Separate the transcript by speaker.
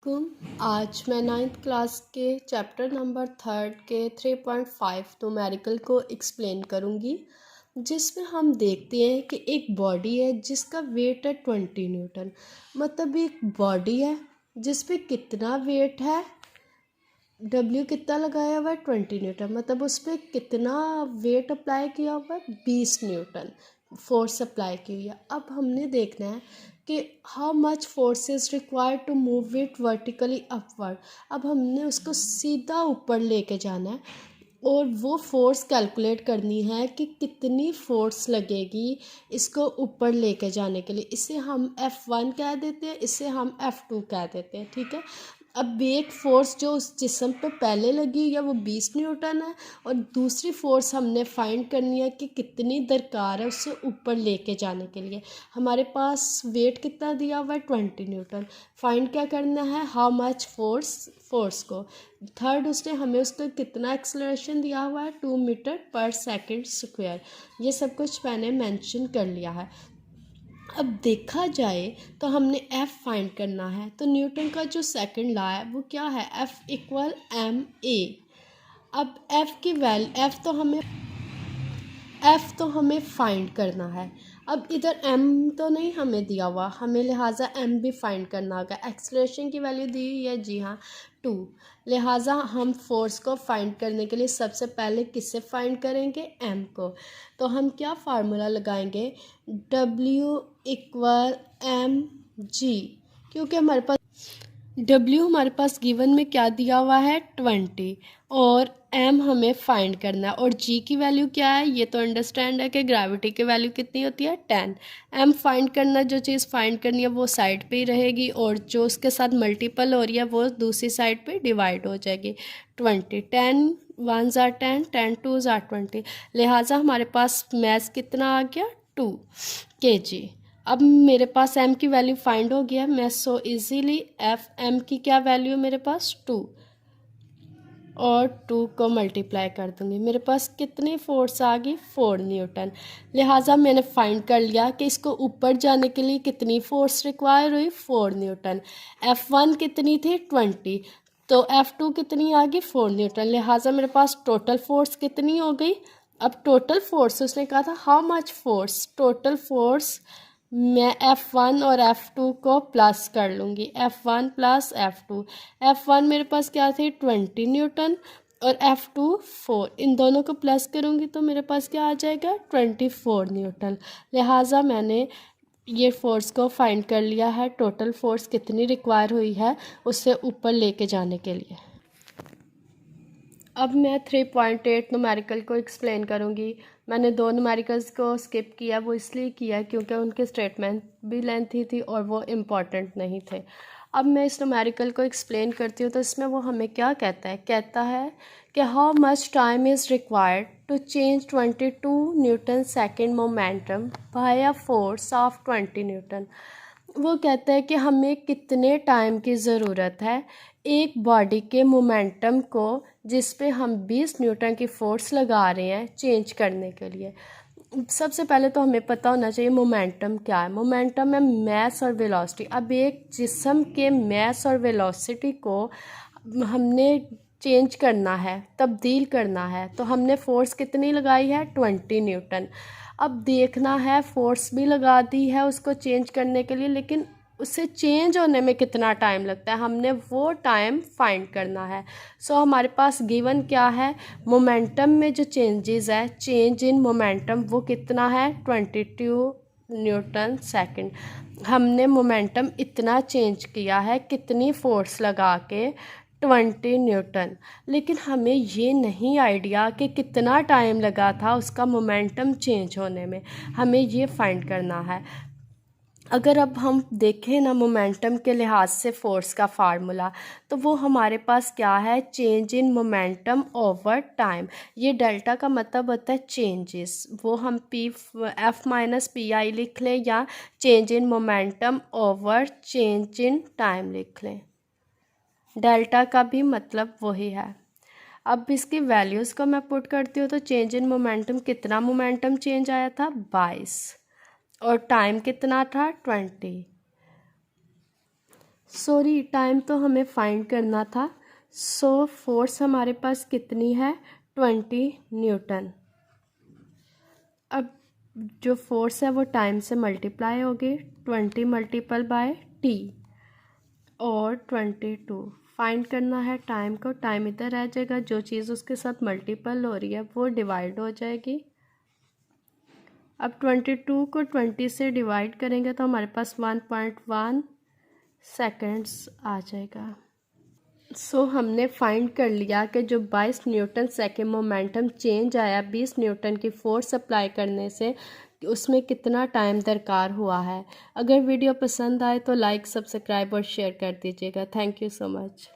Speaker 1: आज मैं 9th class के चैप्टर नंबर 3 के 3.5 न्यूमेरिकल को एक्सप्लेन करूँगी, जिसमें हम देखते हैं कि एक बॉडी है जिसका वेट है 20 न्यूटन। मतलब एक बॉडी है जिस पे कितना वेट है, W कितना लगाया हुआ है 20 न्यूटन। मतलब उस पर कितना वेट अप्लाई किया हुआ है 20 न्यूटन फोर्स अप्लाई की हुई है। अब हमने देखना है कि how much force is required to move it vertically upward. अब हमने उसको सीधा ऊपर लेके जाना है और वो फोर्स कैलकुलेट करनी है कि कितनी फोर्स लगेगी इसको ऊपर लेके जाने के लिए। इसे हम F1 कह देते हैं, इसे हम F2 कह देते हैं, ठीक है। अब वेट फोर्स जो उस जिस्म पे पहले लगी है वो 20 न्यूटन है और दूसरी फोर्स हमने फाइंड करनी है कि कितनी दरकार है उससे ऊपर लेके जाने के लिए। हमारे पास वेट कितना दिया हुआ है 20 न्यूटन। फाइंड क्या करना है, हाउ मच फोर्स को। थर्ड उसने हमें उसको कितना एक्सेलरेशन दिया हुआ है 2 मीटर पर सेकंड स्क्वायर। ये सब कुछ मैंने मेंशन कर लिया है। अब देखा जाए तो हमने F फाइंड करना है, तो न्यूटन का जो सेकंड लॉ है वो क्या है, F इक्वल ma। अब F तो हमें फाइंड करना है। अब इधर m तो नहीं हमें दिया हुआ, हमें लिहाजा m भी फाइंड करना होगा। एक्सेलरेशन की वैल्यू दी हुई है, जी हाँ 2। लिहाजा हम फोर्स को फाइंड करने के लिए सबसे पहले किससे फाइंड करेंगे, m को। तो हम क्या फार्मूला लगाएंगे, W इक्वल mg, क्योंकि हमारे पास गिवन में क्या दिया हुआ है 20 और m हमें फाइंड करना है और g की वैल्यू क्या है, ये तो अंडरस्टैंड है कि ग्रेविटी की वैल्यू कितनी होती है 10। m फाइंड करना, जो चीज़ फाइंड करनी है वो साइड पे ही रहेगी और जो उसके साथ मल्टीपल हो रही है वो दूसरी साइड पे डिवाइड हो जाएगी। 20 10 1 ज़ा 10 10 2 ज़ा 20, लिहाजा हमारे पास मैथ कितना आ गया 2 kg। अब मेरे पास m की वैल्यू फाइंड हो गया, मैं सो इजीली m की क्या वैल्यू है मेरे पास 2 और 2 को मल्टीप्लाई कर दूंगी। मेरे पास कितनी फोर्स आ गई 4 न्यूटन। लिहाजा मैंने फाइंड कर लिया कि इसको ऊपर जाने के लिए कितनी फोर्स रिक्वायर हुई 4 न्यूटन। F1 कितनी थी 20, तो F2 कितनी आ गई 4 न्यूटन। लिहाजा मेरे पास टोटल फोर्स कितनी हो गई। अब टोटल फोर्स उसने कहा था how much force, total force मैं F1 और F2 को प्लस कर लूँगी, F1 प्लस F2। F1 मेरे पास क्या थी 20 न्यूटन और F2 4, इन दोनों को प्लस करूँगी तो मेरे पास क्या आ जाएगा 24 न्यूटन। लिहाजा मैंने ये फोर्स को फाइंड कर लिया है, टोटल फोर्स कितनी रिक्वायर हुई है उससे ऊपर लेके जाने के लिए। अब मैं 3.8 न्यूमेरिकल को एक्सप्लेन करूँगी। मैंने 2 न्यूमेरिकल्स को स्किप किया, वो इसलिए किया क्योंकि उनके स्टेटमेंट भी लेंथी थी और वो इम्पॉर्टेंट नहीं थे। अब मैं इस न्यूमेरिकल को एक्सप्लेन करती हूँ तो इसमें वो हमें क्या कहता है कि how much time is required to change 22 newton second momentum by a force of 20 newton. वो कहता है कि हमें कितने टाइम की ज़रूरत है एक बॉडी के मोमेंटम को जिस पे हम 20 न्यूटन की फोर्स लगा रहे हैं चेंज करने के लिए। सबसे पहले तो हमें पता होना चाहिए मोमेंटम क्या है। मोमेंटम है मास और वेलोसिटी। अब एक जिस्म के मास और वेलोसिटी को हमने चेंज करना है, तब्दील करना है, तो हमने फोर्स कितनी लगाई है 20 न्यूटन। अब देखना है फोर्स भी लगा दी है उसको चेंज करने के लिए, लेकिन उससे चेंज होने में कितना टाइम लगता है हमने वो टाइम फाइंड करना है। सो हमारे पास गिवन क्या है, मोमेंटम में जो चेंजेस है, चेंज इन मोमेंटम वो कितना है 22 न्यूटन सेकंड। हमने मोमेंटम इतना चेंज किया है कितनी फोर्स लगा के 20 न्यूटन, लेकिन हमें ये नहीं आइडिया कि कितना टाइम लगा था उसका मोमेंटम चेंज होने में, हमें ये फाइंड करना है। अगर अब हम देखें ना मोमेंटम के लिहाज से फोर्स का फार्मूला, तो वो हमारे पास क्या है, change in momentum over time. ये डेल्टा का मतलब होता है चेंजेस, वो हम F माइनस PI लिख लें या change in momentum over change in time लिख लें। डेल्टा का भी मतलब वही है। अब इसकी वैल्यूज़ को मैं पुट करती हूँ तो चेंज इन मोमेंटम, कितना मोमेंटम चेंज आया था 22 और टाइम कितना था 20। सॉरी, टाइम तो हमें फाइंड करना था। सो फोर्स हमारे पास कितनी है, 20 न्यूटन। अब जो फोर्स है वो टाइम से मल्टीप्लाई होगी, 20 मल्टीपल बाय टी और 22। फाइंड करना है टाइम को। टाइम इधर रह जाएगा, जो चीज़ उसके साथ मल्टीपल हो रही है वो डिवाइड हो जाएगी। अब 22 को 20 से डिवाइड करेंगे तो हमारे पास 1.1 सेकेंड्स आ जाएगा। सो हमने फाइंड कर लिया कि जो 22 न्यूटन सेकेंड मोमेंटम चेंज आया 20 न्यूटन की फोर्स अप्लाई करने से, उसमें कितना टाइम दरकार हुआ है। अगर वीडियो पसंद आए तो लाइक, सब्सक्राइब और शेयर कर दीजिएगा। Thank you so much.